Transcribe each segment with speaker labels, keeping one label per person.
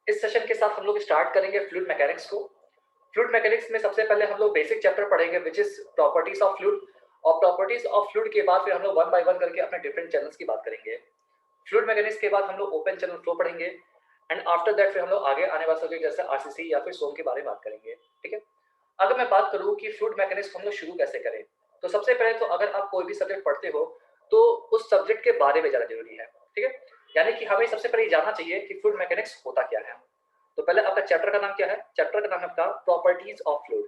Speaker 1: इस सेशन के साथ हम लोग स्टार्ट करेंगे फ्लूइड मैकेनिक्स को। फ्लूइड मैकेनिक्स में सबसे पहले हम लोग बेसिक चैप्टर पढ़ेंगे which is properties of fluid, और प्रॉपर्टीज ऑफ फ्लूइड के बाद फिर हम लोग वन बाय वन करके अपने डिफरेंट चैनल्स की बात करेंगे। फ्लूइड मैकेनिक्स के बाद हम लोग ओपन चैनल फ्लो पढ़ेंगे एंड आफ्टर दैट फिर हम लोग आगे आने वाले सब्जेक्ट जैसे आरसीसी या फिर सोम के बारे में बात करेंगे। ठीक है, अगर मैं बात करूं कि फ्लूइड मैकेनिक्स हम लोग शुरू कैसे करें, तो सबसे पहले तो अगर आप कोई भी सब्जेक्ट पढ़ते हो तो उस सब्जेक्ट के बारे में जानना जरूरी है। ठीक है, यानी कि हमें सबसे पहले जानना चाहिए कि फ्लूइड मैकेनिक्स होता क्या है। तो पहले आपका चैप्टर का नाम क्या है? चैप्टर का नाम है आपका प्रॉपर्टीज ऑफ फ्लूइड।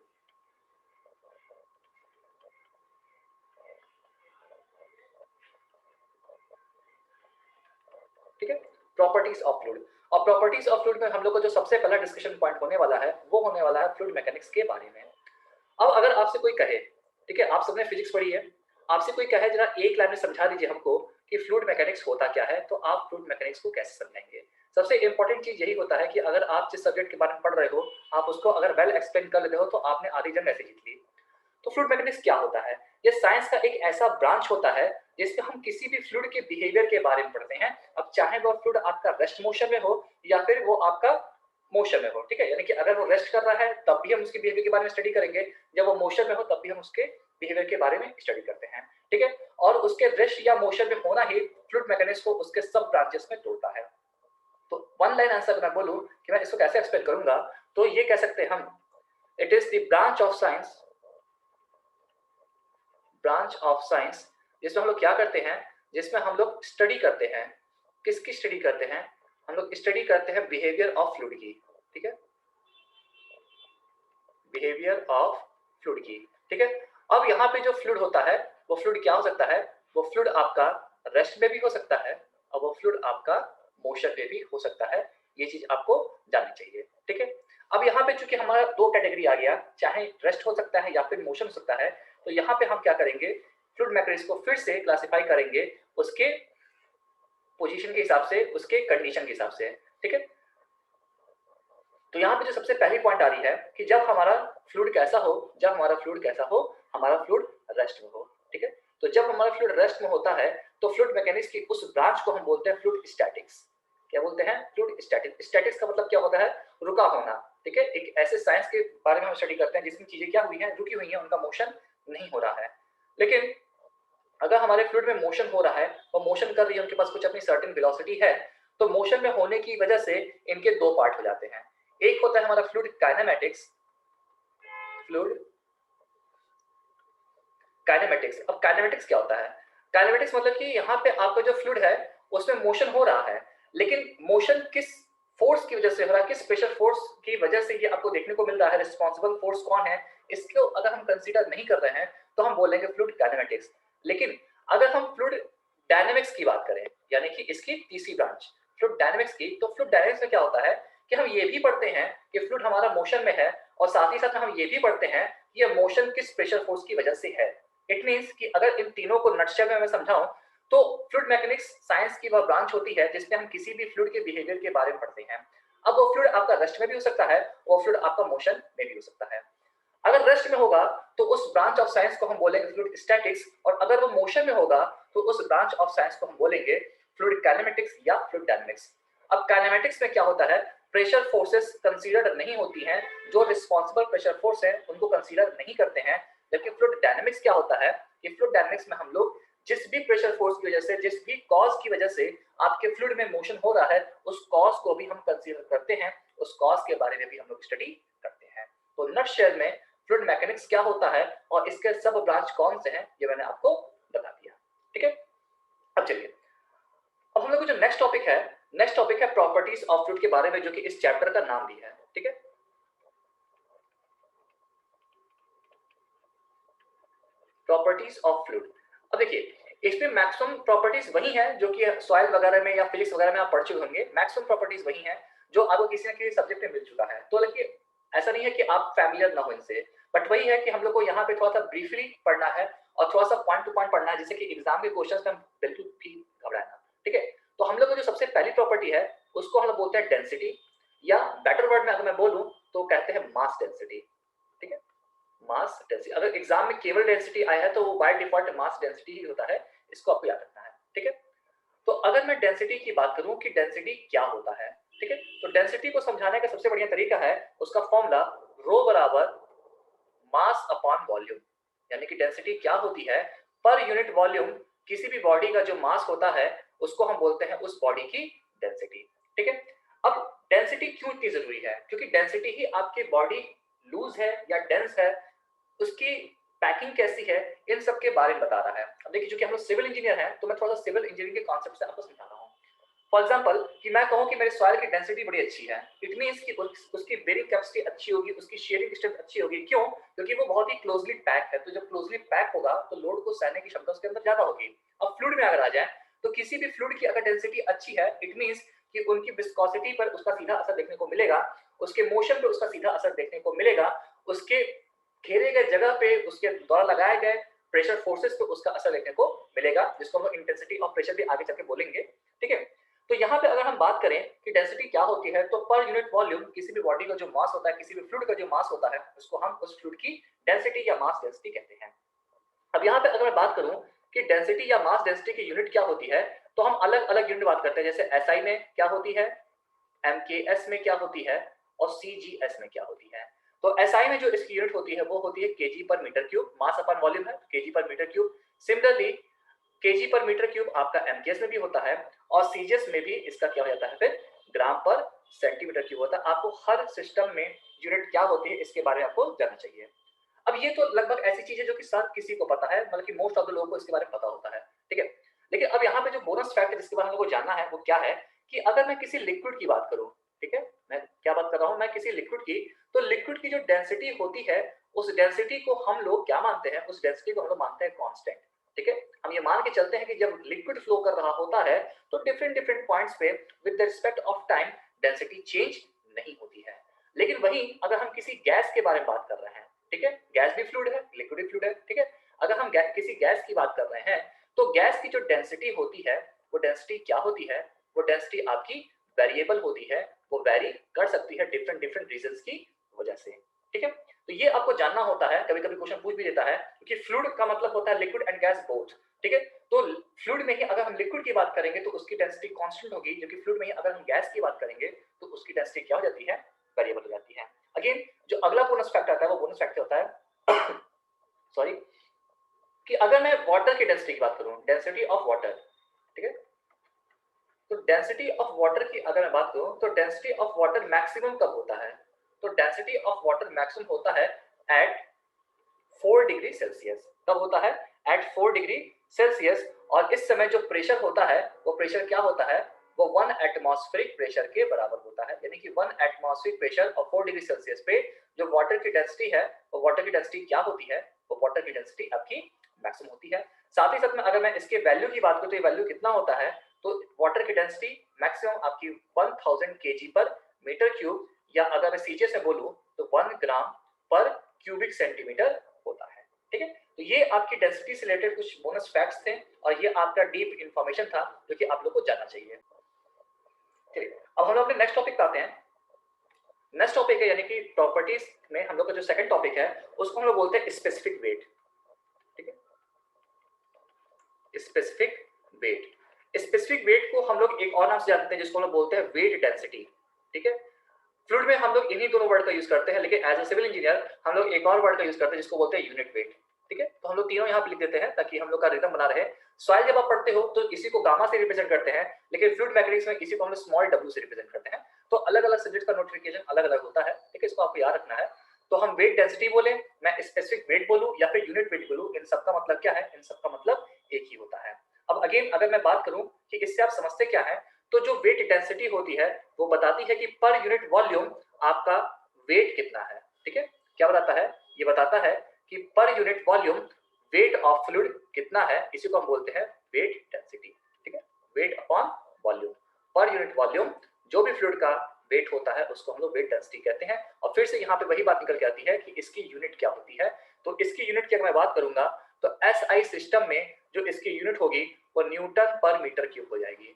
Speaker 1: ठीक है, प्रॉपर्टीज ऑफ फ्लूइड। और प्रॉपर्टीज ऑफ फ्लूइड में हम लोग को जो सबसे पहला डिस्कशन पॉइंट होने वाला है वो होने वाला है फ्लूइड मैकेनिक्स के बारे में। अब अगर आपसे कोई कहे, ठीक है, आप सबने फिजिक्स पढ़ी है, आपसे कोई कहे जरा एक लाइन में समझा दीजिए हमको कि फ्लूइड मैकेनिक्स होता क्या है, तो आप फ्लूइड मैकेनिक्स को कैसे समझेंगे? सबसे इंपॉर्टेंट चीज यही होता है कि अगर आप जिस सब्जेक्ट के बारे में पढ़ रहे हो आप उसको अगर वेल एक्सप्लेन कर लेते हो तो आपने आधी जंग ऐसे जीत ली। तो फ्लूइड मैकेनिक्स क्या होता है? ये साइंस का एक ऐसा ब्रांच होता है जिसमें हम किसी भी फ्लूइड के बिहेवियर के बारे में पढ़ते हैं। अब चाहे वो फ्लूइड आपका रेस्ट मोशन में हो या फिर वो आपका मोशन में हो। ठीक है, यानी कि अगर वो रेस्ट कर रहा है तब भी हम उसके बिहेवियर के बारे में स्टडी करेंगे, जब वो मोशन में हो तब भी हम उसके बिहेवियर के बारे में स्टडी करते हैं। ठीक है, और उसके रेस्ट या मोशन में होना ही फ्लूइड मैकेनिक्स को उसके सब ब्रांचेस में तोड़ता है। तो वन लाइन आंसर मैं बोलूं कि मैं इसको कैसे एक्सप्लेन करूंगा, तो ये कह सकते हैं हम, it is the branch of science, branch of science जिसमें हम लोग क्या करते हैं, जिसमें हम लोग स्टडी करते हैं। किसकी स्टडी करते हैं? हम लोग स्टडी करते हैं बिहेवियर ऑफ फ्लूइड की। ठीक है, बिहेवियर ऑफ फ्लूइड की। ठीक है, अब यहाँ पे जो फ्लूइड होता है वो फ्लूइड क्या हो सकता है? वो फ्लूइड आपका रेस्ट में भी हो सकता है और वो फ्लूइड आपका मोशन में भी हो सकता है। ये चीज आपको जाननी चाहिए। ठीक है, अब यहाँ पे चूंकि हमारा दो कैटेगरी आ गया, चाहे रेस्ट हो सकता है या फिर मोशन हो सकता है, तो यहाँ पे हम क्या करेंगे, फ्लूइड मैकेनिक्स को फिर से क्लासिफाई करेंगे उसके पोजीशन के हिसाब से, उसके कंडीशन के हिसाब से। ठीक है, तो यहाँ पे जो सबसे पहली पॉइंट आ रही है कि जब हमारा फ्लूइड कैसा हो, जब हमारा फ्लूइड कैसा हो, हमारा फ्लूइड रेस्ट में हो। ठीक है, तो जब हमारा फ्लूइड रेस्ट में होता है तो फ्लूइड मैकेनिक्स की उस ब्रांच को हम बोलते हैं फ्लूइड स्टैटिक्स। क्या बोलते हैं? Fluid statics. स्टैटिक्स का मतलब क्या होता है? रुका होना। ठीक है, एक ऐसे साइंस के बारे में हम स्टडी करते हैं जिसमें चीजें क्या हुई हैं, रुकी हुई हैं, उनका मोशन नहीं हो रहा है। लेकिन अगर हमारे फ्लूइड में मोशन हो रहा है और मोशन कर रही है, उनके पास कुछ अपनी सर्टेन वेलोसिटी है, तो मोशन में होने की वजह से इनके दो पार्ट हो जाते हैं। एक होता है हमारा फ्लूइड काइनेमैटिक्स, फ्लूइड काइनेमैटिक्स। अब काइनेमैटिक्स क्या होता है? काइनेमैटिक्स मतलब कि यहाँ पे आपका जो फ्लूइड है उसमें मोशन हो रहा है, लेकिन मोशन किस फोर्स की वजह से हो रहा है, किस प्रेशर फोर्स की वजह से ये आपको देखने को मिल रहा है, रिस्पॉन्सिबल फोर्स कौन है, इसको अगर हम कंसीडर नहीं कर रहे हैं तो हम बोलेंगे फ्लूइड काइनेमैटिक्स। लेकिन अगर हम फ्लूइड डायनेमिक्स की बात करें, यानी कि इसकी तीसरी ब्रांच फ्लूइड डायनेमिक्स की, तो फ्लूइड डायनेमिक्स में क्या होता है कि हम ये भी पढ़ते हैं कि फ्लूइड हमारा मोशन में है और साथ ही साथ हम ये भी पढ़ते हैं कि ये मोशन किस प्रेशर फोर्स की वजह से है। इट मीन्स कि अगर इन तीनों को नटशेल में मैं समझाऊं तो फ्लूइड मैकेनिक्स साइंस की वह ब्रांच होती है जिसमें हम किसी भी फ्लूइड के बिहेवियर के बारे में पढ़ते हैं। अब वो फ्लूइड आपका रेस्ट में भी हो सकता है, वो फ्लूइड आपका मोशन में भी हो सकता है। अगर रेस्ट में होगा तो उस ब्रांच ऑफ साइंस को हम बोलेंगे फ्लूइड स्टैटिक्स, और अगर वो मोशन में होगा तो उस ब्रांच ऑफ साइंस को हम बोलेंगे फ्लूइड काइनेमेटिक्स या फ्लूइड डायनेमिक्स। अब काइनेमेटिक्स में क्या होता है, प्रेशर फोर्सेस कंसीडर नहीं होती हैं, जो रिस्पॉन्सिबल प्रेशर फोर्स है उनको कंसीडर नहीं करते हैं। जबकि फ्लूइड डायनेमिक्स क्या होता है कि फ्लूइड डायनेमिक्स में हम लोग जिस भी प्रेशर फोर्स की वजह से, जिस भी कॉज की वजह से आपके फ्लूइड में मोशन हो रहा है, उस कॉज को भी हम कंसीडर करते हैं, उस कॉज के बारे में भी हम लोग स्टडी करते हैं। तो नटशेल में फ्लूइड मैकेनिक्स क्या होता है और इसके सब ब्रांच कौन से हैं ये मैंने आपको बता दिया। ठीक है, अब चलिए, अब हम लोग जो नेक्स्ट टॉपिक है, नेक्स्ट टॉपिक है प्रॉपर्टीज ऑफ फ्लूइड के बारे में, जो कि इस चैप्टर का नाम भी है। ठीक है, प्रॉपर्टीज ऑफ फ्लूइड। अब देखिए, इसमें मैक्सिमम प्रॉपर्टीज वही हैं जो कि सॉइल वगैरह में या फिजिक्स वगैरह में आप पढ़ चुके होंगे। मैक्सिमम प्रॉपर्टीज वही हैं जो आपको किसी न किसी सब्जेक्ट में मिल चुका है। तो देखिए, ऐसा नहीं है कि आप फैमिलियर ना हो इनसे, बट वही है कि हम लोग को यहाँ पे थोड़ा सा ब्रीफली पढ़ना है और थोड़ा सा पॉइंट टू पॉइंट पढ़ना है, जिससे कि एग्जाम के क्वेश्चन में हम बिल्कुल भी घबराना। ठीक है, तो हम लोग को जो सबसे पहली प्रॉपर्टी है उसको हम लोग बोलते हैं डेंसिटी, या बेटर वर्ड में अगर मैं बोलूं तो कहते हैं मास डेंसिटी। ठीक है, मास डेंसिटी। अगर एग्जाम में केवल डेंसिटी आया है तो वो बाय डिफॉल्ट मास डेंसिटी ही होता है, इसको आपको याद रखना है। ठीक है, तो अगर मैं डेंसिटी की बात करूं कि डेंसिटी क्या होता है, ठीक है। तो डेंसिटी को समझाने का सबसे बढ़िया तरीका है उसका फॉर्मूला रो बराबर मास अपॉन वॉल्यूम, यानी कि डेंसिटी क्या होती है पर यूनिट वॉल्यूम, किसी भी बॉडी का जो मास होता है उसको हम बोलते हैं उस बॉडी की डेंसिटी। ठीक है। अब डेंसिटी क्यों इतनी जरूरी है, क्योंकि डेंसिटी ही आपकी बॉडी लूज है या डेंस है, उसकी पैकिंग कैसी है, इन सब के बारे में बता रहा है। अब देखिए चूंकि हम लोग सिविल इंजीनियर हैं तो मैं थोड़ा सा सिविल इंजीनियरिंग के कॉन्सेप्ट से आपको समझा रहा हूँ। फॉर एग्जाम्पल कि मैं कहूँ कि मेरे सॉइल की डेंसिटी बड़ी अच्छी है, इट मीन्स कि उसकी बेरिंग कैपेसिटी अच्छी होगी, उसकी शेयरिंग स्ट्रेंथ अच्छी होगी। क्यों? क्योंकि वो बहुत ही क्लोजली पैक है, तो जब क्लोजली पैक होगा तो लोड को सहने की क्षमता उसके अंदर ज्यादा होगी। अब फ्लूइड में अगर आ जाए तो किसी भी फ्लूइड की अगर डेंसिटी अच्छी है, इट मीन्स कि उनकी विस्कोसिटी पर उसका सीधा असर देखने को मिलेगा, उसके मोशन पे उसका सीधा असर देखने को मिलेगा, उसके घेरे गए जगह पे उसके द्वारा लगाए गए प्रेशर फोर्सेस पे उसका असर देखने को मिलेगा, जिसको हम इंटेंसिटी ऑफ प्रेशर भी आगे चल के बोलेंगे। ठीक है। तो यहाँ पे अगर हम बात करें कि डेंसिटी क्या होती है, तो पर यूनिट वॉल्यूम किसी भी बॉडी का जो मास होता है, किसी भी फ्लूइड का जो मास होता है, उसको हम उस फ्लूइड की डेंसिटी या मास डेंसिटी कहते हैं। अब यहाँ पे अगर मैं बात करूं कि डेंसिटी या मास डेंसिटी की यूनिट क्या होती है, तो हम अलग अलग यूनिट बात करते हैं, जैसे एसआई में क्या होती है, एमकेएस में क्या होती है और सीजीएस में क्या होती है। तो एसआई में जो इसकी यूनिट होती है वो होती है केजी पर मीटर क्यूब, मास अपन वॉल्यूम है केजी पर मीटर क्यूब। सिमिलरली केजी पर मीटर क्यूब आपका एमकेएस में भी होता है और सीजीएस में भी इसका क्या हो जाता है फिर ग्राम पर सेंटीमीटर क्यूब होता है। आपको हर सिस्टम में यूनिट क्या होती है इसके बारे में आपको जानना चाहिए। अब ये तो लगभग ऐसी चीज है जो कि सर किसी को पता है, मतलब कि मोस्ट ऑफ द लोगों को इसके बारे में पता होता है। ठीक है। लेकिन अब यहाँ पे जो बोनस फैक्ट है जिसके बारे में हमको जानना है वो क्या है कि अगर मैं किसी लिक्विड की बात करूं, ठीक है, मैं क्या बात कर रहा हूं, मैं किसी लिक्विड की, तो लिक्विड की जो डेंसिटी होती है उस डेंसिटी को हम लोग क्या मानते हैं, उस डेंसिटी को हम लोग मानते हैं कांस्टेंट। ठीक है। हम ये मान के चलते हैं कि जब लिक्विड फ्लो कर रहा होता है तो डिफरेंट डिफरेंट पॉइंट्स पे with respect of time density change नहीं होती है। लेकिन वहीं अगर हम किसी गैस के बारे में बात कर रहे हैं, ठीक है, गैस भी फ्लूइड है, लिक्विड भी फ्लूइड है, ठीक है, अगर हम किसी गैस की बात कर रहे हैं तो गैस की जो डेंसिटी होती है वो डेंसिटी क्या होती है, वो डेंसिटी आपकी वेरिएबल होती है, वो वेरी कर सकती है डिफरेंट डिफरेंट रीजंस की वजह से। ठीक है। तो ये आपको जानना होता है, कभी कभी क्वेश्चन पूछ भी देता है क्योंकि फ्लूइड का मतलब होता है लिक्विड एंड गैस बोथ। ठीक है। तो फ्लूइड में ही अगर हम लिक्विड की बात करेंगे तो उसकी डेंसिटी कांस्टेंट होगी, जबकि फ्लूइड में ही अगर हम गैस की बात करेंगे तो उसकी डेंसिटी क्या हो जाती है, वेरिएबल हो जाती है। अगेन जो अगला बोनस फैक्टर आता है वो बोनस फैक्टर होता है सॉरी, कि अगर मैं वाटर की डेंसिटी की बात करूं, डेंसिटी ऑफ वाटर, ठीक है, तो डेंसिटी ऑफ वाटर की अगर मैं बात करूं तो डेंसिटी ऑफ वाटर मैक्सिमम कब होता है, तो डेंसिटी ऑफ वाटर मैक्सिमम होता है एट 4 डिग्री सेल्सियस। कब होता है? At 4 degree Celsius. और इस समय जो प्रेशर होता है वो प्रेशर क्या होता है, वो 1 एटमॉस्फेरिक प्रेशर के बराबर होता है, यानी कि 1 एटमॉस्फेरिक प्रेशर और 4 डिग्री सेल्सियस पे जो वाटर की डेंसिटी है वो वाटर की डेंसिटी क्या होती है, वो वाटर की डेंसिटी आपकी मैक्सिमम होती है। साथ ही साथ में अगर मैं इसके वैल्यू की बात करूं तो ये वैल्यू कितना होता है, तो वाटर की डेंसिटी मैक्सिमम आपकी 1000 केजी पर मीटर क्यूब, या अगर मैं सीजीएस में बोलूं तो 1 ग्राम पर क्यूबिक सेंटीमीटर होता है। ठीक है। तो ये आपकी डेंसिटी से रिलेटेड कुछ बोनस फैक्ट्स थे और ये आपका डीप इंफॉर्मेशन था जो कि आप लोग को जानना चाहिए। ठीक है। अब हम लोग अपने नेक्स्ट टॉपिक पे आते हैं। नेक्स्ट टॉपिक है यानी कि प्रॉपर्टीज में हम लोग का जो सेकंड टॉपिक है उसको हम लोग बोलते हैं स्पेसिफिक वेट। ठीक है। स्पेसिफिक वेट, स्पेसिफिक वेट को हम लोग एक और नाम से जानते हैं जिसको हम लोग बोलते हैं वेट डेंसिटी। ठीक है। फ्लूइड में हम लोग इन्हीं दोनों वर्ड का यूज करते हैं, लेकिन एज ए सिविल इंजीनियर हम लोग एक और वर्ड का यूज करते हैं जिसको बोलते हैं यूनिट वेट। ठीक है। तो हम लोग तीनों यहाँ पे लिख देते हैं ताकि हम लोग का रिदम बना रहे। सॉइल जब आप पढ़ते हो तो इसी को गामा से रिप्रेजेंट करते हैं, लेकिन फ्लूइड मैकेनिक्स में इसी को हम लोग स्मॉल डब्ल्यू से रिप्रेजेंट करते हैं। तो अलग अलग सब्जेक्ट का नोटिफिकेशन अलग अलग होता है। ठीक है, इसको आपको याद रखना है। तो हम वेट डेंसिटी बोले, मैं स्पेसिफिक वेट बोलूं या फिर यूनिट वेट बोलूं, इन सबका मतलब क्या है, इन सबका मतलब एक ही होता है। अब अगेन अगर मैं बात करूं कि इससे आप समझते क्या है, तो जो वेट डेंसिटी होती है वो बताती है कि पर यूनिट वॉल्यूम आपका वेट कितना है। ठीक है। क्या बताता है, ये बताता है कि per unit volume weight of fluid कितना है, इसी को हम बोलते हैं वेट डेंसिटी। ठीक है। Weight upon volume, per unit volume जो भी फ्लूइड का वेट होता है उसको हम लोग वेट डेंसिटी कहते हैं। और फिर से यहाँ पे वही बात निकल के आती है कि इसकी यूनिट क्या होती है। तो इसकी यूनिट की अगर मैं बात करूंगा तो एसआई सिस्टम में जो इसकी यूनिट होगी वो न्यूटन पर मीटर क्यूब हो जाएगी।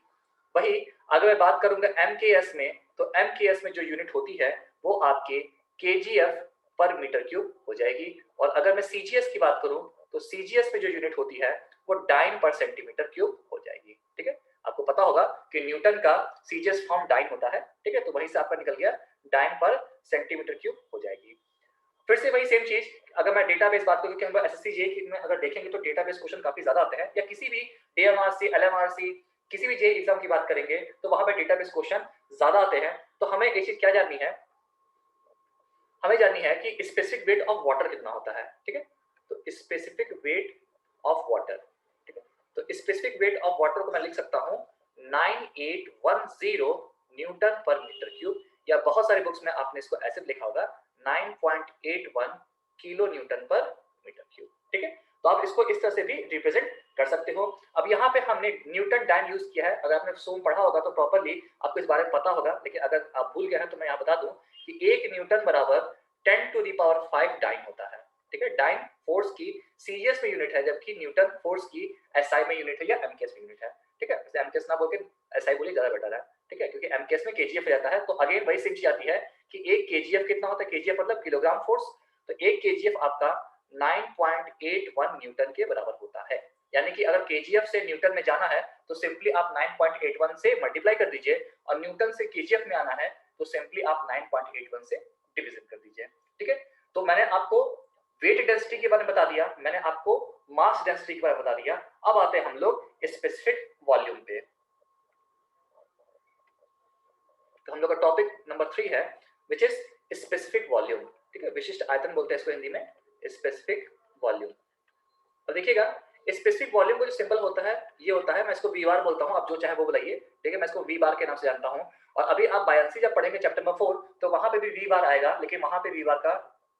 Speaker 1: वही अगर मैं बात करूंगा एमकेएस में, तो एमकेएस में जो यूनिट होती है वो आपके केजीएफ पर मीटर क्यूब हो जाएगी। और अगर मैं सीजीएस की बात करूं तो सीजीएस में जो यूनिट होती है वो डाइन पर सेंटीमीटर क्यूब हो जाएगी। ठीक है। आपको पता होगा कि न्यूटन का सीजीएस फॉर्म डाइन होता है, ठीक है, तो वहीं से आपका निकल गया डाइन पर सेंटीमीटर क्यूब हो जाएगी। फिर से वही सेम चीज, अगर मैं डेटाबेस बात करूं कि हम एसएससी जे में अगर देखेंगे तो डेटाबेस क्वेश्चन काफी ज्यादा आते हैं, या किसी भी डीएमआरसी एलएमआरसी किसी भी जे एग्जाम की बात करेंगे तो वहां पे डेटाबेस क्वेश्चन ज्यादा आते हैं। तो हमें एक चीज क्या जाननी है, हमें जाननी है कि स्पेसिफिक वेट ऑफ वाटर कितना होता है, ठीक है, तो स्पेसिफिक वेट ऑफ वाटर, ठीक है, तो स्पेसिफिक वेट ऑफ वाटर को मैं लिख सकता हूं 9810 न्यूटन पर मीटर क्यूब, या बहुत सारी बुक्स में आपने इसको ऐसे लिखा होगा 9.81 किलो न्यूटन पर मीटर क्यूब, ठीक है, तो आप इसको इस तरह से भी रिप्रेजेंट कर सकते हो। अब यहाँ पे हमने न्यूटन डाइन यूज किया है, अगर आपने सोम पढ़ा होगा तो प्रॉपर्ली आपको इस बारे में पता होगा, लेकिन अगर आप भूल गए हैं तो मैं यहाँ बता दूं कि 1 न्यूटन बराबर 10⁵ डाइन होता है, ठीक है, डाइन फोर्स की सीजीएस में यूनिट है, जबकि न्यूटन फोर्स की एसआई में यूनिट है या एमकेएस में यूनिट है, ठीक है, वैसे एमकेएस ना बोल के एसआई बोलिए ज्यादा बेटर है, ठीक है, क्योंकि एमकेएस में केजीएफ जाता है। तो अगेन वही सेम चीज आती है कि 1 केजीएफ कितना होता है, केजीएफ मतलब किलोग्राम फोर्स, तो 1 केजीएफ आपका 9.81 न्यूटन के बराबर होता है, यानी कि अगर केजीएफ से न्यूटन में जाना है तो सिंपली आप 9.81 से मल्टीप्लाई कर दीजिए, और न्यूटन से केजीएफ में आना है तो सिंपली आप 9.81 से डिवीजन कर दीजिए, ठीक है। तो मैंने आपको वेट डेंसिटी के बारे में बता दिया, मैंने आपको मास डेंसिटी के बारे में बता दिया। अब आते हैं हम लोग स्पेसिफिक वॉल्यूम पे। तो हम लोग का टॉपिक नंबर 3 है विच इज स्पेसिफिक वॉल्यूम, ठीक है, विशिष्ट आयतन बोलते हैं इसको हिंदी में, स्पेसिफिक वॉल्यूम। तो देखिएगा स्पेसिफिक वॉल्यूम को जो सिंबल होता है ये होता है, मैं इसको वी बार बोलता हूँ, आप जो चाहे वो बुलाइए, ठीक है, मैं इसको वी बार के नाम से जानता हूँ। और अभी आप बायोलॉजी जब पढ़ेंगे चैप्टर नंबर 4 तो वहां पे भी वी बार आएगा, लेकिन वहां पे वी बार का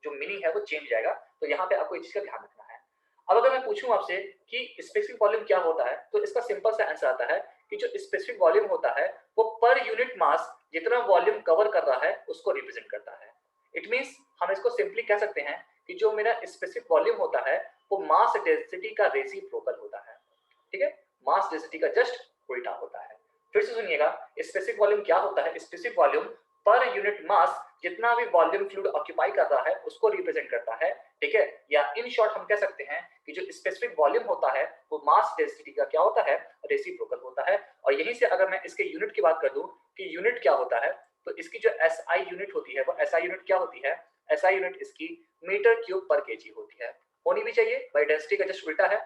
Speaker 1: जो मीनिंग है वो चेंज जाएगा, तो यहाँ पे आपको इस चीज का ध्यान रखना है। अब अगर मैं पूछूं आपसे कि स्पेसिफिक वॉल्यूम क्या होता है, तो इसका सिंपल सा आंसर आता है कि जो स्पेसिफिक वॉल्यूम होता है वो पर यूनिट मास जितना वॉल्यूम कवर कर रहा है उसको रिप्रेजेंट करता है। इट मींस हम इसको सिंपली कह सकते हैं कि जो मेरा स्पेसिफिक वॉल्यूम होता है वो मास डेंसिटी का रेसिप्रोकल होता है, ठीक है, मास डेंसिटी का जस्ट उल्टा होता है। फिर से सुनिएगा, स्पेसिफिक वॉल्यूम क्या होता है, specific volume per unit mass जितना भी वॉल्यूम फ्लूइड ऑक्यूपाई कर रहा है उसको रिप्रेजेंट करता है, ठीक है, या इन शॉर्ट हम कह सकते हैं कि जो स्पेसिफिक वॉल्यूम होता है वो मास डेंसिटी का क्या होता है, रेसिप्रोकल होता है। और यहीं से अगर मैं इसके यूनिट की बात कर दूं कि यूनिट क्या होता है, तो इसकी जो एसआई यूनिट होती है वो एसआई यूनिट क्या होती है, एसआई यूनिट इसकी मीटर क्यूब पर केजी होती है, होनी भी चाहिए भाई, डेंसिटी का जस्ट उल्टा है।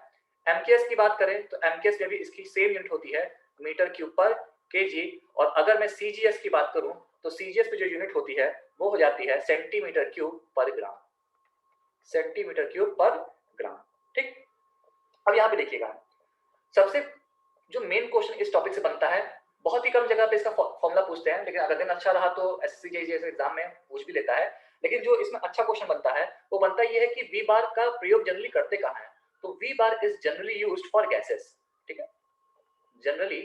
Speaker 1: एमकेएस की बात करें तो एमकेएस में भी इसकी सेम यूनिट होती है मीटर क्यूब पर केजी, और अगर मैं सीजीएस की बात करूं तो सीजीएस में जो यूनिट होती है वो हो जाती है सेंटीमीटर क्यूब पर ग्राम, सेंटीमीटर क्यूब पर ग्राम, ठीक। अब यहाँ पे देखिएगा, सबसे जो मेन क्वेश्चन इस टॉपिक से बनता है, बहुत ही कम जगह पे इसका फॉर्मूला पूछते हैं, लेकिन अगर दिन अच्छा रहा तो एसएससी जेईई जैसे एग्जाम में पूछ भी लेता है, लेकिन जो इसमें अच्छा क्वेश्चन बनता है वो बनता ये है कि वी बार का प्रयोग जनरली करते कहाँ है, तो we bar is generally used for gases, ठीक है, जनरली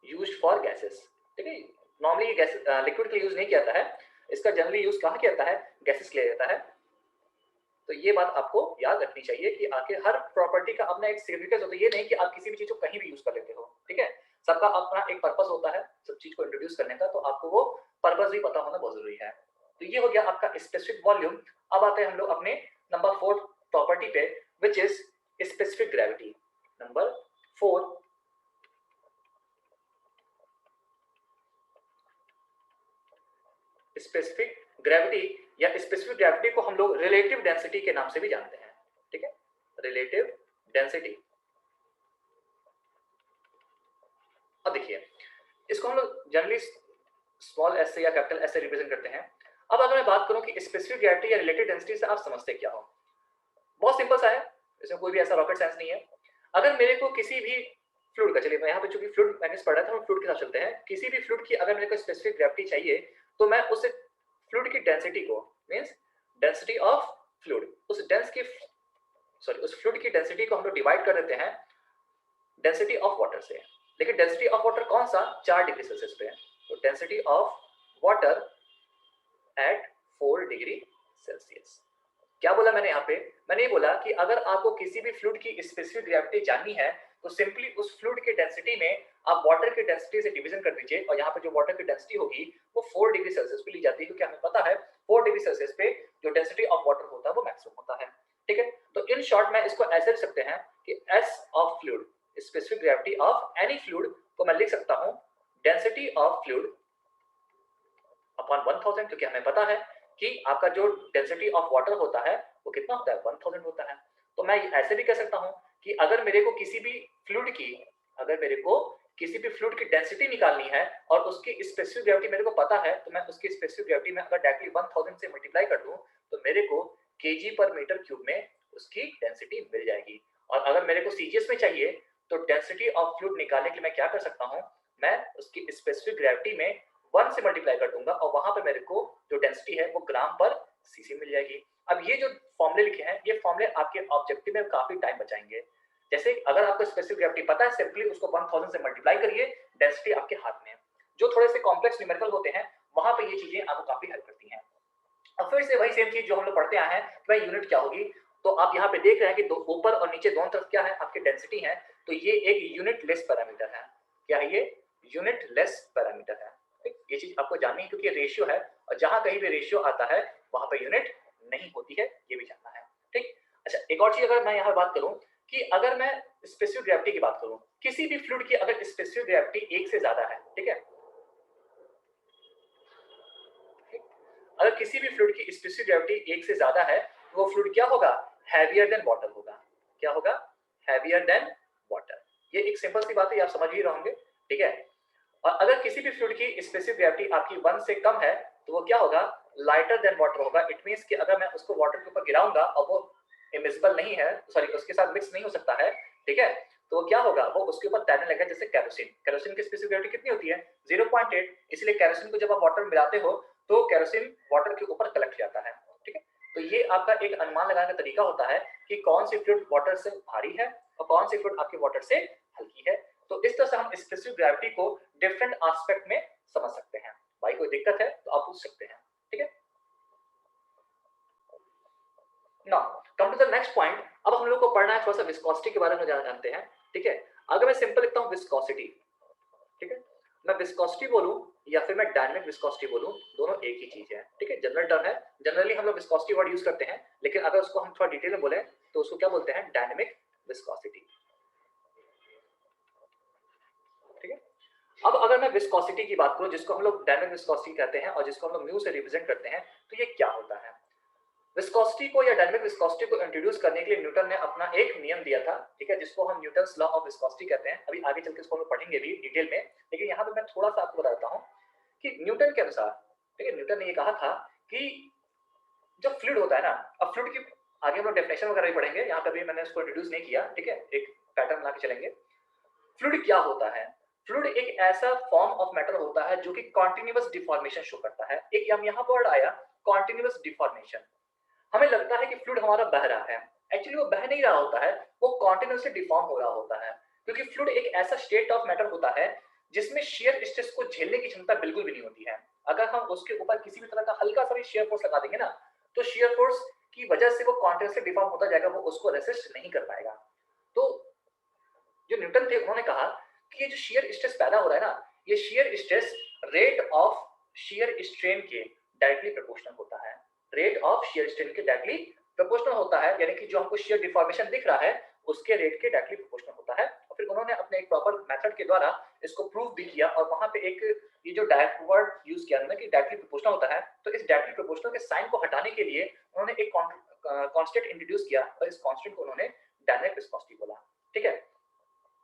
Speaker 1: यूज्ड फॉर गैसेस, ठीक है, नॉर्मली गैस लिक्विड के लिए यूज नहीं किया जाता है, इसका जनरली यूज कहाँ किया जाता है, गैसेस के लिए जाता है। तो ये बात आपको याद रखनी चाहिए कि आखिर हर प्रॉपर्टी का अपना एक सिग्निफिकेंस होता है, ये नहीं कि आप किसी भी चीज को कहीं भी यूज कर लेते हो, ठीक है, सबका अपना एक पर्पस होता है सब चीज को इंट्रोड्यूस करने का, तो आपको वो पर्पस भी पता होना बहुत जरूरी है। तो ये हो गया आपका स्पेसिफिक वॉल्यूम। अब आते हैं हम लोग अपने नंबर 4 प्रॉपर्टी पे which is specific gravity. Number 4 specific gravity, या स्पेसिफिक ग्रेविटी को हम लोग रिलेटिव डेंसिटी के नाम से भी जानते हैं, ठीक है, रिलेटिव डेंसिटी। अब देखिए इसको हम लोग जनरली स्मॉल एस से या कैपिटल एस से रिप्रेजेंट करते हैं। अब अगर मैं बात करूं कि स्पेसिफिक ग्रेविटी या रिलेटिव डेंसिटी से आप समझते क्या हो, बहुत सिंपल सा है, इसमें कोई भी ऐसा रॉकेट साइंस नहीं है। अगर मेरे को किसी भी फ्लूइड का, चलिए मैं यहाँ पे चूंकि फ्लूइड मैंने पढ़ा था, हम फ्लूइड के साथ चलते हैं, किसी भी फ्लूइड की अगर मेरे को स्पेसिफिक ग्रेविटी चाहिए तो मैं उस फ्लूइड की डेंसिटी को, मींस डेंसिटी ऑफ फ्लूइड, उस फ्लूइड की डेंसिटी को हम लोग डिवाइड कर देते हैं डेंसिटी ऑफ वाटर से। लेकिन डेंसिटी ऑफ वाटर कौन सा, 4 डिग्री सेल्सियस पे है, तो density of water at 4 degree Celsius. क्या बोला मैंने यहाँ पे, मैंने ये बोला कि अगर आपको किसी भी फ्लूइड की स्पेसिफिक ग्रेविटी जाननी है तो सिंपली उस फ्लूइड की डेंसिटी में आप वाटर की डेंसिटी से डिवीजन कर दीजिए, और यहाँ पे जो वाटर की डेंसिटी होगी वो 4 डिग्री सेल्सियस पे ली जाती है, क्योंकि हमें पता है 4 डिग्री सेल्सियस पे जो डेंसिटी ऑफ वाटर होता है वो मैक्सिमम होता है, ठीक है। तो इन शॉर्ट में इसको ऐसे लिख सकते हैं कि S of fluid, specific gravity of any fluid को मैं लिख सकता हूं डेंसिटी ऑफ फ्लूइड अपॉन 1000, क्योंकि हमें पता है कि आपका जो डेंसिटी ऑफ वाटर होता है वो कितना होता है, 1000 होता है। तो मैं ऐसे भी कह सकता हूं कि अगर मेरे को किसी भी फ्लूइड की डेंसिटी निकालनी है और उसकी स्पेसिफिक ग्रेविटी मेरे को पता है, तो मैं उसकी स्पेसिफिक ग्रेविटी में अगर डायरेक्टली 1000 से मल्टीप्लाई कर दूं तो मेरे को केजी पर मीटर क्यूब में उसकी डेंसिटी मिल जाएगी। और अगर मेरे को सीजीएस में चाहिए तो डेंसिटी ऑफ फ्लूइड निकालने के लिए मैं क्या कर सकता हूं, मैं उसकी स्पेसिफिक ग्रेविटी में 1 से मल्टीप्लाई कर दूंगा और वहां पे मेरे को जो डेंसिटी है वो ग्राम पर सीसी मिल जाएगी। अब ये जो फॉर्मूले लिखे हैं ये फॉर्मूले आपके ऑब्जेक्टिव में काफी टाइम बचाएंगे। जैसे अगर आपको स्पेसिफिक ग्रेविटी पता है, सिंपली उसको 1000 से मल्टीप्लाई करिए, डेंसिटी आपके हाथ में है। जो थोड़े से कॉम्प्लेक्स न्यूमेरिकल होते हैं वहां पे ये चीजें आपको काफी हेल्प करती हैं। अब फिर से वही सेम चीज जो हम लोग पढ़ते आए हैं कि भाई यूनिट क्या होगी, तो आप यहाँ पे देख रहे हैं कि दो ऊपर और नीचे दोनों तरफ क्या है, आपकी डेंसिटी है, तो ये एक यूनिट लेस पैरामीटर है। क्या है ये? यूनिट लेस पैरामीटर है। ये चीज आपको जाननी है क्योंकि रेशियो है और जहां कहीं भी रेशियो आता है वहां पर यूनिट नहीं होती है, ये भी जानना है। ठीक। अच्छा, एक और चीज अगर मैं यहाँ बात करूं कि अगर मैं स्पेसिफिक ग्रेविटी की बात करूं, किसी भी फ्लूइड की अगर स्पेसिफिक ग्रेविटी 1 से ज्यादा है, ठीक है, अगर किसी भी फ्लूइड की स्पेसिफिक ग्रेविटी 1 से ज्यादा है तो वो फ्लूइड क्या होगा, हैवियर देन वाटर होगा। क्या होगा? Heavier than water. ये एक सिंपल सी बात है, आप समझ ही रहे होंगे। ठीक है। और अगर किसी भी फ्लूइड की स्पेसिफिक ग्रेविटी आपकी 1 से कम है तो वो क्या होगा, लाइटर देन वाटर होगा। इट मींस कि अगर मैं उसको वाटर के ऊपर गिराऊंगा और वो इमिसिबल नहीं है, सॉरी उसके साथ मिक्स नहीं हो सकता है, ठीक है, तो वो क्या होगा, वो उसके ऊपर तैरने लगेगा। जैसे केरोसिन, केरोसिन की स्पेसिफिक ग्रेविटी कितनी होती है, 0.8। इसलिए केरोसिन को जब आप वाटर में मिलाते हो तो केरोसिन वाटर के ऊपर कलेक्ट जाता है। ठीक है। तो ये आपका एक अनुमान लगाने का तरीका होता है कि कौन सी फ्लूइड वाटर से भारी है और कौन सी फ्लूइड आपके वाटर से हल्की है। तो इस तरह से हम स्पेसिफिक ग्रेविटी को डिफरेंट एस्पेक्ट में समझ सकते हैं। भाई कोई दिक्कत है तो आप पूछ सकते हैं। ठीक है। Now come to the next point. अब हम लोग को पढ़ना है थोड़ा सा विस्कोसिटी के बारे में जानते हैं। ठीक है। अगर मैं सिंपल लिखता हूं विस्कोसिटी, ठीक है, मैं विस्कोसिटी बोलूं या फिर मैं डायनामिक विस्कोसिटी बोलूं, दोनों एक ही चीज है। ठीक है, जनरल टर्म है। जनरली हम लोग विस्कोसिटी वर्ड यूज करते हैं, लेकिन अगर उसको हम थोड़ा डिटेल में बोले तो उसको क्या बोलते हैं, डायनामिक विस्कोसिटी। ठीक है। अब अगर मैं विस्कोसिटी की बात करूं, जिसको हम लोग डायनामिक विस्कोसिटी कहते हैं और जिसको हम लोग म्यू से रिप्रेजेंट करते हैं, तो ये क्या होता है? विस्कोसिटी को या डायनामिक विस्कोसिटी को इंट्रोड्यूस करने के लिए न्यूटन ने अपना एक नियम दिया था, ठीक है, जिसको हम न्यूटन्स लॉ ऑफ विस्कोसिटी कहते हैं। अभी आगे चल के इसको हम पढ़ेंगे भी डिटेल में, लेकिन यहाँ पे मैं थोड़ा सा आपको बताता हूँ कि न्यूटन के अनुसार, ठीक है, न्यूटन ने ये कहा था कि जब फ्लूइड होता है ना, अब फ्लूइड की आगे हम लोग डेफिनेशन वगैरह भी पढ़ेंगे, यहाँ पे भी मैंने इसको इंट्रोड्यूस नहीं किया। ठीक है, एक पैटर्न बना के चलेंगे। फ्लूइड क्या होता है? फ्लूइड एक ऐसा फॉर्म ऑफ मैटर होता है जो कि कॉन्टिन्यूअस डिफॉर्मेशन शो करता है। एक हम यहाँ वर्ड आया कॉन्टिन्यूअस डिफॉर्मेशन। हमें लगता है कि फ्लूइड हमारा बह रहा है, एक्चुअली वो बह नहीं रहा होता है, वो कॉन्टिन्यूअसली डिफॉर्म हो रहा होता है। क्योंकि फ्लूइड एक ऐसा स्टेट ऑफ मैटर होता है जिसमें शियर स्ट्रेस को झेलने की क्षमता बिल्कुल भी नहीं होती है। अगर हम उसके ऊपर किसी भी तरह का हल्का सा भी शियर फोर्स लगा देंगे ना, तो शियर फोर्स की वजह से वो कॉन्टिन्यूअसली डिफॉर्म होता जाएगा, वो उसको रेसिस्ट नहीं कर पाएगा। तो जो न्यूटन थे उन्होंने कहा कि ये जो शियर स्ट्रेस पैदा हो रहा है ना, ये shear stress rate of shear strain के डायरेक्टली प्रोपोर्शनल होता है। रेट ऑफ शियर स्ट्रेन के डायरेक्टली प्रोपोर्शनल होता है, यानी कि जो हमको शियर डिफॉर्मेशन दिख रहा है उसके रेट के डायरेक्टली प्रोपोर्शनल होता है। और फिर उन्होंने अपने एक प्रॉपर मेथड के द्वारा इसको प्रूव भी किया और वहां पे एक ये जो डायरेक्ट वर्ड यूज किया उन्होंने कि डायरेक्टली प्रोपोर्शनल होता है, तो इस डायरेक्टली प्रोपोर्शनल के साइन को हटाने के लिए उन्होंने एक कांस्टेंट इंट्रोड्यूस किया और इस कांस्टेंट को उन्होंने डायनामिक विस्कोसिटी बोला। ठीक है।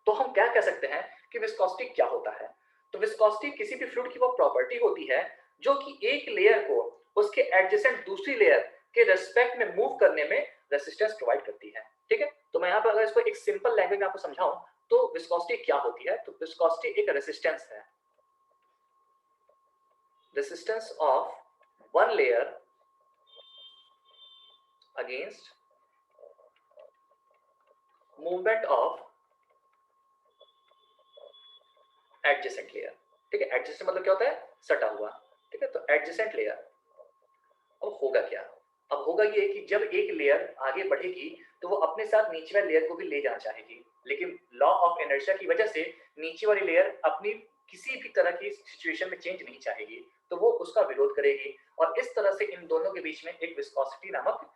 Speaker 1: तो हम क्या कह सकते हैं कि विस्कोसिटी क्या होता है? तो विस्कोसिटी किसी भी फ्लूइड की वो प्रॉपर्टी होती है जो कि एक लेयर को उसके एडजेसेंट दूसरी लेयर के रेस्पेक्ट में मूव करने में रेसिस्टेंस प्रोवाइड करती है। ठीक है। तो मैं यहाँ पर अगर इसको एक सिंपल लैंग्वेज में आपको समझाऊं तो विस्कोसिटी क्या होती है, तो विस्कोसिटी एक रेसिस्टेंस है, resistance of one layer against movement of adjacent layer. ठीक है, एडजेसेंट मतलब क्या होता है, सटा हुआ। ठीक है, तो एडजेसेंट लेयर। अब होगा क्या? अब होगा ये कि जब एक लेयर आगे बढ़ेगी तो वो अपने साथ नीचे वाली लेयर को भी ले जाना चाहेगी, लेकिन लॉ ऑफ इनर्शिया की वजह से नीचे वाली लेयर अपनी किसी भी तरह की सिचुएशन में चेंज नहीं चाहेगी, तो वो उसका विरोध करेगी और इस तरह से इन दोनों के बीच में एक विस्कोसिटी नामक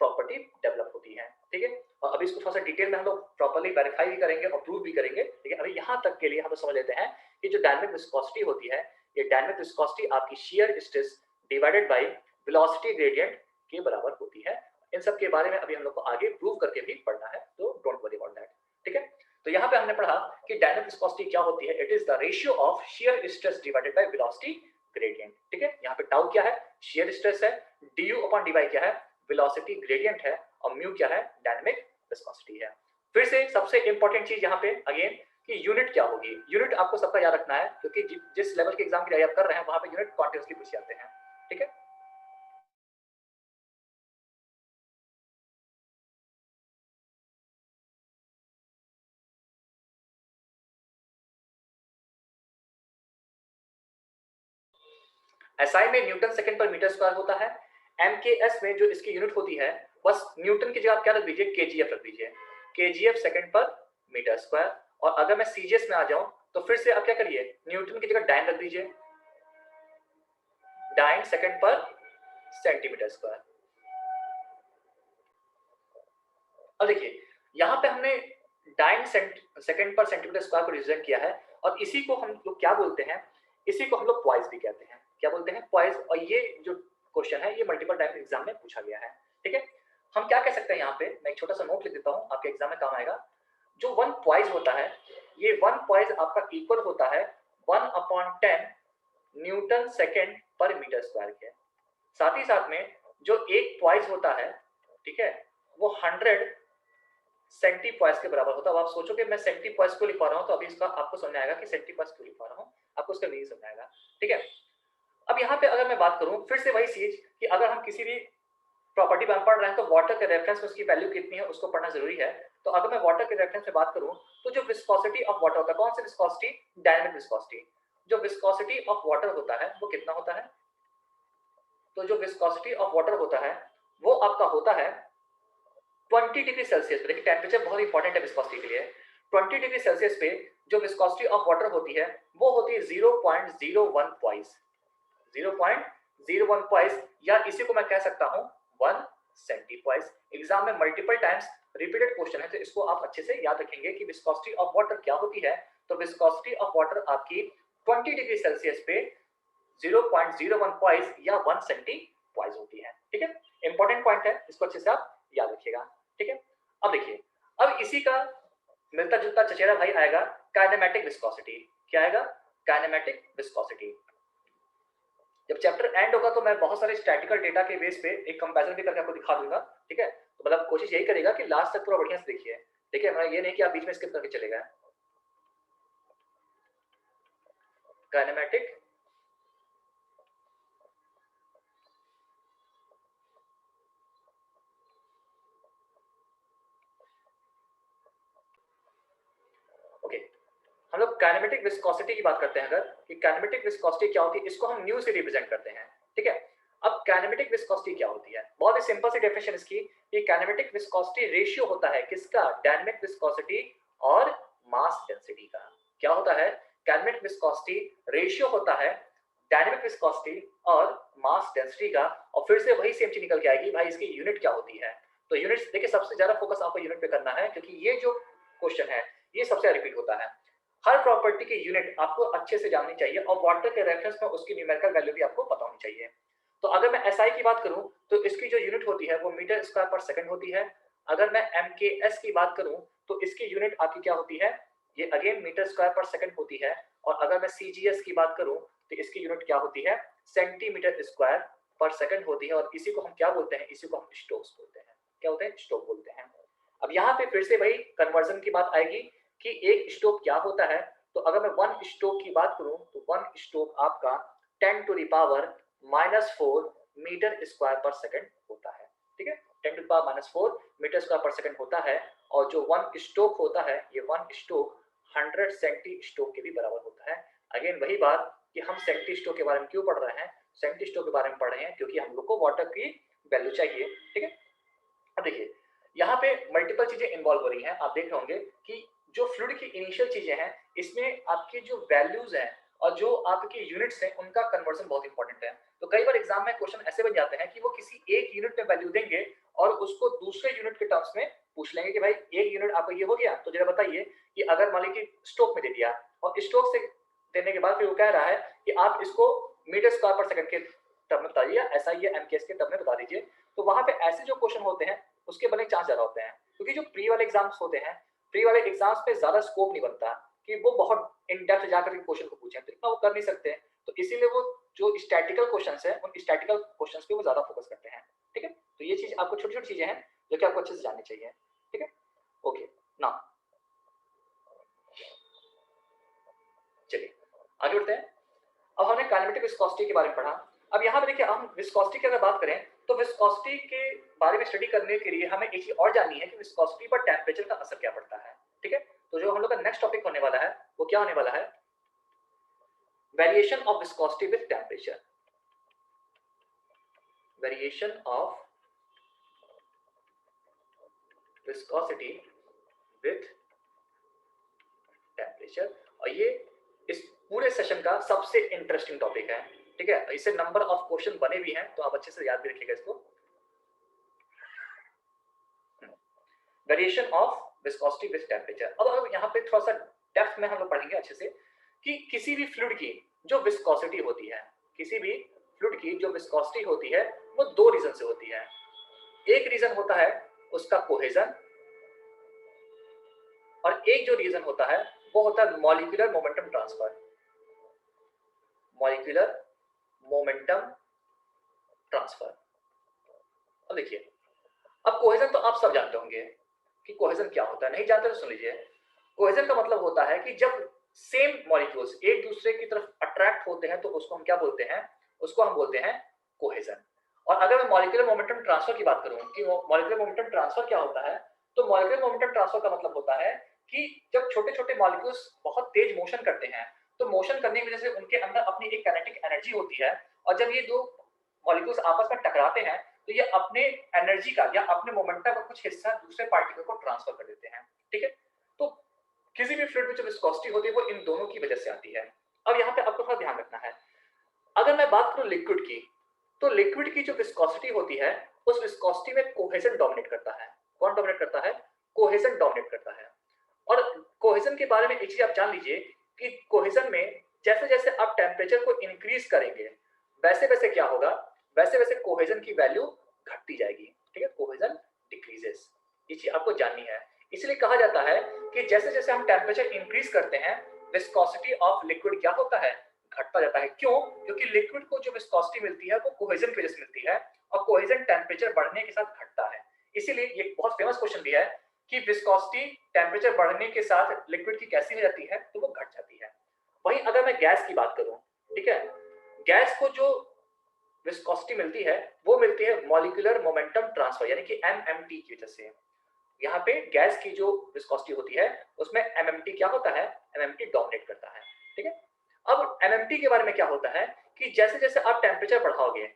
Speaker 1: प्रॉपर्टी डेवलप होती है, ठीक है। और अभी इसको थोड़ा सा डिटेल में हम लोग प्रॉपर्ली वेरीफाई भी करेंगे और प्रूव भी करेंगे, ठीक है। अभी यहाँ तक के लिए हम लोग समझ लेते हैं कि जो डायनामिक विस्कोसिटी होती है, ये डायनामिक विस्कोसिटी आपकी shear stress divided by velocity gradient के बराबर होती है। इन सब के बारे में अभी हम लोग को आगे प्रूव करके भी पढ़ना है, तो डोंट वरी अबाउट दैट, ठीक है। तो यहाँ पे हमने पढ़ा कि डायनामिक विस्कोसिटी क्या होती है, it is the ratio of shear stress divided by velocity gradient, ठीक है। यहाँ पे टाउ क्या है, शियर स्ट्रेस है, du अपॉन dy क्या है, वेलोसिटी ग्रेडियंट है, और म्यू क्या है, डायनामिक विस्कोसिटी है। फिर से सबसे इंपॉर्टेंट चीज यहाँ पे अगेन कि यूनिट क्या होगी, यूनिट आपको सबका याद रखना है, क्योंकि जिस लेवल के एग्जाम की तैयारी आप कर रहे हैं वहां पे यूनिट कॉन्टिन्यूसली पूछे जाते हैं, ठीक है। एसआई में न्यूटन सेकंड पर मीटर स्क्वायर होता है, एमकेएस में जो इसकी यूनिट होती है बस न्यूटन की जगह आप क्या रख दीजिए, केजीएफ रख दीजिए, केजीएफ सेकंड पर मीटर स्क्वायर। और अगर मैं सीजीएस में आ जाऊं तो फिर से आप क्या करिए, न्यूटन की जगह डाइन रख दीजिए, डाइन सेकंड पर सेंटीमीटर स्क्वायर। अब देखिए यहाँ पे हमने डाइन सेकंड पर सेंटीमीटर स्क्वायर को रिप्रेजेंट किया है, और इसी को हम लोग क्या बोलते हैं, इसी को हम लोग पॉइस भी कहते हैं, क्या बोलते हैं, पॉइस। और ये जो क्वेश्चन है ये मल्टीपल टाइम एग्जाम में पूछा गया है, ठीक है। हम क्या कह सकते हैं यहाँ पे, मैं एक छोटा सा नोट लिख देता हूँ, आपके एग्जाम में काम आएगा। जो वन पॉइस होता है, ये वन पॉइस आपका इक्वल होता है 1/10 न्यूटन सेकेंड पर मीटर स्क्वायर के। साथ ही साथ में जो एक पॉइस होता है, ठीक है, वो 100 सेंटीपॉइस के बराबर होता है। अब आप सोचो कि मैं सेंटीपॉइस को लिख पा रहा हूँ, तो अभी इसका आपको समझ आएगा कि सेंटीपॉइस क्यों लिख पा रहा हूँ, आपको उसका मीनिंग समझ आएगा, ठीक है। अब यहाँ पे अगर मैं बात करूँ फिर से वही चीज कि अगर हम किसी भी प्रॉपर्टी में पढ़ रहे हैं तो वाटर के रेफरेंस में उसकी वैल्यू कितनी है उसको पढ़ना जरूरी है। तो अगर मैं वाटर के रेफरेंस में बात करूँ तो जो विस्कोसिटी ऑफ वाटर होता है, कौन सी विस्कोसिटी, डायनामिक विस्कोसिटी। जो विस्कोसिटी ऑफ वाटर होता है वो कितना होता है, तो जो विस्कोसिटी ऑफ वाटर होता है वो आपका होता है 20 डिग्री सेल्सियस पे। देखिए टेम्परेचर बहुत इंपॉर्टेंट है विस्कोसिटी के लिए। 20 डिग्री सेल्सियस पे जो विस्कोसिटी ऑफ वाटर होती है वो होती है 0.01 पॉइस, 0.01 पॉइस, या इसी को मैं कह सकता हूं 1 सेंटीपॉइस। एग्जाम में मल्टीपल टाइम्स रिपीटेड क्वेश्चन है, तो इसको आप अच्छे से याद रखेंगे कि विस्कोसिटी ऑफ वाटर क्या होती है। तो विस्कोसिटी ऑफ वाटर आपकी 20 डिग्री सेल्सियस पे 0.01 पॉइस या 1 सेंटीपॉइस होती है, ठीक है। इंपॉर्टेंट पॉइंट है, इसको अच्छे से आप याद रखिएगा, ठीक है। अब देखिए, अब इसी का मिलता जुलता चचेरा भाई आएगा काइनेमेटिक विस्कोसिटी। क्या आएगा, काइनेमेटिक विस्कोसिटी। जब चैप्टर एंड होगा तो मैं बहुत सारे स्टैटिकल डेटा के बेस पे एक कंपैरिजन भी करके आपको दिखा दूंगा, ठीक है। तो मतलब कोशिश यही करेगा कि लास्ट तक पूरा बढ़िया से देखिए, ठीक है। मैं ये नहीं कि आप बीच में स्किप करके चले गए। काइनेमेटिक ओके, हम लोग काइनेमेटिक विस्कोसिटी की बात करते हैं अगर, कि काइनेमेटिक विस्कोसिटी क्या होती है, इसको हम न्यू से रिप्रेजेंट करते हैं, ठीक है। अब काइनेमेटिक विस्कोसिटी क्या होती है, बहुत ही सिंपल सी डेफिनेशन इसकी, कि काइनेमेटिक विस्कोसिटी रेशियो होता है किसका, डायनामिक विस्कोसिटी और मास डेंसिटी का। क्या होता है, काइनेमेटिक विस्कोसिटी रेशियो होता है डायनामिक विस्कोसिटी और मास डेंसिटी का। और फिर से वही सेम चीज निकल के आएगी भाई, इसकी यूनिट क्या होती है। तो यूनिट्स देखिए, सबसे ज्यादा फोकस आपको यूनिट पे करना है, क्योंकि ये जो क्वेश्चन है ये सबसे रिपीट होता है। हर प्रॉपर्टी की यूनिट आपको अच्छे से जाननी चाहिए, और वाटर के रेफरेंस में उसकी न्यूमेरिकल वैल्यू भी आपको पता होनी चाहिए। तो अगर मैं एसआई की बात करूं तो इसकी जो यूनिट होती है वो मीटर स्क्वायर पर सेकंड होती है। अगर मैं एमकेएस की बात करूं तो इसकी यूनिट आपकी क्या होती है, ये अगेन मीटर स्क्वायर पर सेकंड होती है। और अगर मैं सीजीएस की बात करूं तो इसकी यूनिट क्या होती है, सेंटीमीटर स्क्वायर पर सेकंड होती है। और इसी को हम क्या बोलते हैं, इसी को हम स्टोक्स बोलते हैं। क्या होते हैं, स्टोक बोलते हैं। अब यहाँ पे फिर से वही कन्वर्जन की बात आएगी कि एक स्टोक क्या होता है। तो अगर मैं 1 स्टोक की बात करूं तो 1 स्टोक आपका 10⁻⁻⁴ मीटर स्क्वायर पर सेकंड होता है, ठीक है। 10⁻⁻⁴ मीटर स्क्वायर पर सेकंड होता है। और जो 1 स्टोक होता है, ये 1 स्टोक 100 सेंटी स्टोक के भी बराबर होता है। अगेन वही बात कि हम सेंटी स्टोक के बारे में क्यों पढ़ रहे हैं, सेंटी स्टोक के बारे में पढ़ रहे हैं क्योंकि हम लोग को वाटर की वैल्यू चाहिए, ठीक है। अब देखिए यहाँ पे मल्टीपल चीजें इन्वॉल्व हो रही हैं। आप देख रहे होंगे कि जो फ्लूइड की इनिशियल चीजें हैं इसमें आपकी जो वैल्यूज हैं और जो आपके यूनिट्स हैं उनका कन्वर्जन बहुत इंपॉर्टेंट है। तो कई बार एग्जाम में क्वेश्चन ऐसे बन जाते हैं कि वो किसी एक यूनिट में वैल्यू देंगे और उसको दूसरे यूनिट के टर्म्स में पूछ लेंगे कि भाई एक यूनिट आपका ये हो गया, तो जरा बताइए कि अगर मान लीजिए स्ट्रोक में दे दिया और स्ट्रोक से देने के बाद फिर वो कह रहा है कि आप इसको मीटर स्क्वायर पर सेकंड के टर्म में बता दीजिए, ऐसा ये एमकेएस के टर्म में बता दीजिए। तो वहां पे ऐसे जो क्वेश्चन होते हैं उसके बनने के चांस ज्यादा होते हैं, क्योंकि जो प्री वाले एग्जाम्स होते हैं, प्री वाले एग्जाम्स पे ज्यादा स्कोप नहीं बनता कि वो बहुत इन डेप्थ जाकर के क्वेश्चन को पूछें, तो इतना वो कर नहीं सकते। तो इसीलिए वो जो स्टैटिकल क्वेश्चंस है उन स्टैटिकल क्वेश्चंस पे वो ज्यादा फोकस करते हैं। ठीक है, तो ये चीज आपको छोटी छोटी चीजें हैं जो कि आपको अच्छे से जाननी चाहिए। ठीक है, ओके ना, चलिए आगे बढ़ते हैं। अब हमने काइनेमेटिक विस्कोसिटी के बारे में पढ़ा। अब यहाँ पे देखिए, हम विस्कोसिटी की अगर बात करें तो विस्कोसिटी के बारे में स्टडी करने के लिए हमें एक चीज और जाननी है कि विस्कोसिटी पर टेम्परेचर का असर क्या पड़ता है। ठीक है, तो जो हम लोग का नेक्स्ट टॉपिक होने वाला है वो क्या होने वाला है, variation of viscosity with temperature. Variation of viscosity with temperature, और ये इस पूरे सेशन का सबसे इंटरेस्टिंग टॉपिक है। ठीक है, इससे नंबर ऑफ क्वेश्चन बने भी हैं, तो आप अच्छे से याद भी रखिएगा इसको। Variation of viscosity with temperature. अब यहाँ पे थोड़ा सा डेप्थ में हम लोग पढ़ेंगे अच्छे से कि किसी भी फ्लूइड की जो विस्कोसिटी होती है, किसी भी फ्लूइड की जो विस्कोसिटी होती है वो दो रीजन से होती है। एक रीजन होता है उसका कोहेजन, और एक जो रीजन होता है वो होता है molecular momentum transfer. Molecular momentum transfer. अब देखिए, अब कोहेजन तो आप सब जानते होंगे कि कोहेजन क्या होता है, नहीं जानते तो सुन लीजिए। कोहेजन का मतलब होता है कि जब सेम मॉलिक्यूल्स एक दूसरे की तरफ अट्रैक्ट होते हैं तो उसको हम क्या बोलते हैं, उसको हम बोलते हैं कोहेजन। और अगर मैं मॉलिक्यूलर मोमेंटम ट्रांसफर की बात करूं कि मॉलिक्यूलर मोमेंटम ट्रांसफर क्या होता है, तो मॉलिक्यूलर मोमेंटम ट्रांसफर का मतलब होता है कि जब छोटे छोटे मॉलिक्यूल्स बहुत तेज मोशन करते हैं तो मोशन करने की वजह से उनके अंदर अपनी एक काइनेटिक एनर्जी होती है, और जब ये दो मॉलिक्यूल्स आपस में टकराते हैं तो ये अपने एनर्जी का या अपने मोमेंटम का कुछ हिस्सा दूसरे पार्टिकल को ट्रांसफर कर देते हैं। ठीक है, तो किसी भी फ्लूइड में जो विस्कोसिटी होती है वो इन दोनों की वजह से आती है। अब यहाँ पे आपको थोड़ा ध्यान रखना है, अगर मैं बात करूं लिक्विड की, तो लिक्विड की जो विस्कोसिटी होती है उस विस्कोसिटी में कोहेजन डोमिनेट करता है। कौन डोमिनेट करता है, कोहेजन डोमिनेट करता है। और कोहेजन के बारे में एक चीज आप जान लीजिए कि कोहेजन में जैसे जैसे आप टेम्परेचर को इंक्रीज करेंगे वैसे वैसे क्या होगा, वैसे वैसे कोहेजन की वैल्यू घटती जाएगी। ठीक है, कोहेजन डिक्रीजेस, ये चीज आपको जाननी है। इसलिए कहा जाता है कि जैसे जैसे हम टेम्परेचर इंक्रीज करते हैं विस्कोसिटी ऑफ लिक्विड क्या होता है, घटता जाता है। क्यों, क्योंकि लिक्विड को जो विस्कोसिटी मिलती है वो कोहेजन की वजह से मिलती है, और कोहेजन टेम्परेचर बढ़ने के साथ घटता है। इसीलिए ये बहुत फेमस क्वेश्चन भी है कि विस्कोसिटी टेम्परेचर बढ़ने के साथ लिक्विड की कैसी हो जाती है, तो वो घट जाती है। वहीं अगर मैं गैस की बात करूं, ठीक है, गैस को जो विस्कोसिटी मिलती है वो मिलती है मॉलिक्यूलर मोमेंटम ट्रांसफर यानी कि एमएमटी की वजह से। यहाँ पे गैस की जो विस्कोसिटी होती है उसमें एमएमटी क्या होता है, एमएमटी डोमिनेट करता है। ठीक है, अब एमएमटी के बारे में क्या होता है कि जैसे जैसे आप टेम्परेचर बढ़ाओगे,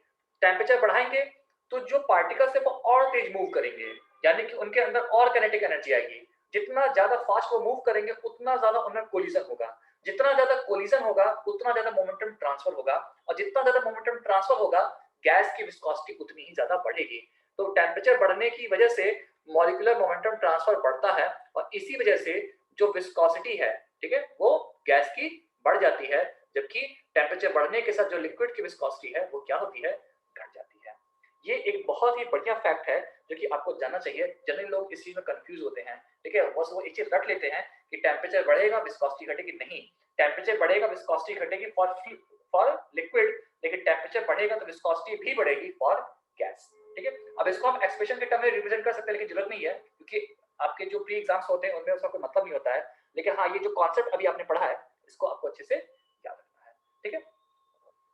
Speaker 1: टेम्परेचर बढ़ाएंगे तो जो पार्टिकल्स है वो और तेज मूव करेंगे, यानी कि उनके अंदर और काइनेटिक एनर्जी आएगी। जितना ज्यादा फास्ट वो मूव करेंगे उतना ज्यादा उनमें कोलिजन होगा, जितना ज्यादा कोलिजन होगा उतना ज्यादा मोमेंटम ट्रांसफर होगा, और जितना ज्यादा मोमेंटम ट्रांसफर होगा गैस की विस्कोसिटी उतनी ही ज्यादा बढ़ेगी। तो टेम्परेचर बढ़ने की वजह से मॉलिक्यूलर मोमेंटम ट्रांसफर बढ़ता है, और इसी वजह से जो विस्कोसिटी है, ठीक है, वो गैस की बढ़ जाती है, जबकि टेम्परेचर बढ़ने के साथ जो लिक्विड की विस्कोसिटी है वो क्या होती है, घट जाती है। ये एक बहुत ही बढ़िया फैक्ट है जो कि आपको जानना चाहिए। जनरली लोग इस चीज में कंफ्यूज होते हैं। ठीक है, बस वो एक चीज रख लेते हैं कि टेम्परेचर बढ़ेगा विस्कोसिटी घटेगी। नहीं, टेम्परेचर बढ़ेगा विस्कोसिटी घटेगी फॉर लिक्विड, लेकिन टेम्परेचर बढ़ेगा तो विस्कोसिटी भी बढ़ेगी फॉर गैस। ठीक है, अब इसको हम एक्सप्रेशन के टर्म में रिप्रेजेंट कर सकते हैं, लेकिन जरूरत नहीं है, क्योंकि आपके जो प्री एग्जाम्स होते हैं उनमें उसका कोई मतलब नहीं होता है। लेकिन हाँ, ये जो कॉन्सेप्ट अभी आपने पढ़ा है इसको आपको अच्छे से याद रखना है। ठीक है,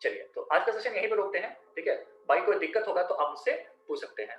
Speaker 1: चलिए तो आज का सेशन यहीं पर रोकते हैं। ठीक है, बाकी कोई दिक्कत होगा तो आप मुझसे पूछ सकते हैं।